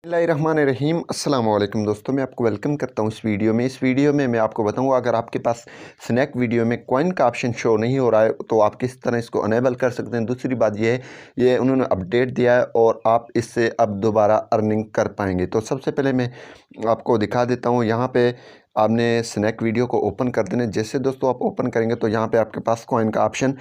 बिस्मिल्लाहिर्रहमानिर्रहीम अस्सलाम वालेकुम दोस्तों, मैं आपको वेलकम करता हूँ इस वीडियो में मैं आपको बताऊँगा अगर आपके पास स्नैक वीडियो में कॉइन का ऑप्शन शो नहीं हो रहा है तो आप किस तरह इसको अनेबल कर सकते हैं। दूसरी बात ये है, ये उन्होंने अपडेट दिया है और आप इससे अब दोबारा अर्निंग कर पाएंगे। तो सबसे पहले मैं आपको दिखा देता हूँ। यहाँ पे आपने स्नैक वीडियो को ओपन कर देना। जैसे दोस्तों आप ओपन करेंगे तो यहाँ पे आपके पास कॉइन का ऑप्शन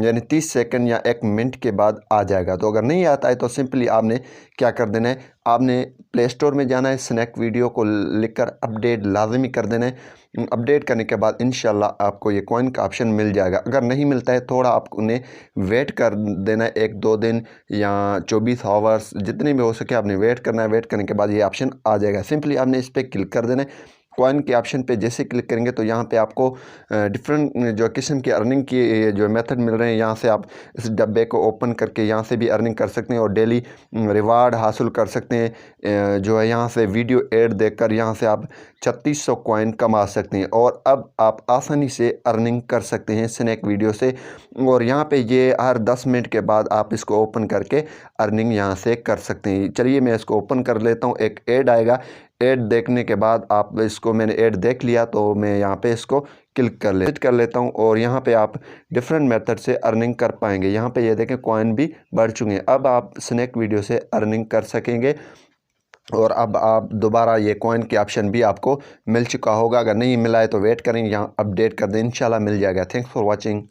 यानी 30 सेकंड या 1 मिनट के बाद आ जाएगा। तो अगर नहीं आता है तो सिंपली आपने क्या कर देना है, आपने प्ले स्टोर में जाना है, स्नैक वीडियो को लिखकर अपडेट लाजमी कर देना है। अपडेट करने के बाद इंशाल्लाह आपको ये कॉइन का ऑप्शन मिल जाएगा। अगर नहीं मिलता है थोड़ा आप उन्हें वेट कर देना है, 1-2 दिन या 24 आवर्स जितने भी हो सके आपने वेट करना है। वेट करने के बाद ये ऑप्शन आ जाएगा। सिंपली आपने इस पर क्लिक कर देना है। कॉइन के ऑप्शन पे जैसे क्लिक करेंगे तो यहाँ पे आपको डिफरेंट जो किस्म की अर्निंग की जो मेथड मिल रहे हैं। यहाँ से आप इस डब्बे को ओपन करके यहाँ से भी अर्निंग कर सकते हैं और डेली रिवार्ड हासिल कर सकते हैं। जो है यहाँ से वीडियो ऐड देखकर यहाँ से आप 3600 कॉइन कमा सकते हैं और अब आप आसानी से अर्निंग कर सकते हैं स्नैक वीडियो से। और यहाँ पे ये हर 10 मिनट के बाद आप इसको ओपन करके अर्निंग यहाँ से कर सकते हैं। चलिए मैं इसको ओपन कर लेता हूँ। एक ऐड आएगा, ऐड देखने के बाद आप इसको, मैंने ऐड देख लिया तो मैं यहाँ पे इसको क्लिक कर लेता हूँ और यहाँ पे आप डिफरेंट मेथड से अर्निंग कर पाएंगे। यहाँ पे ये देखें कॉइन भी बढ़ चुके हैं। अब आप स्नैक वीडियो से अर्निंग कर सकेंगे और अब आप दोबारा ये कॉइन के ऑप्शन भी आपको मिल चुका होगा। अगर नहीं मिला है तो वेट करेंगे, यहाँ अपडेट कर दें, इंशाल्लाह मिल जाएगा। Thanks for watching.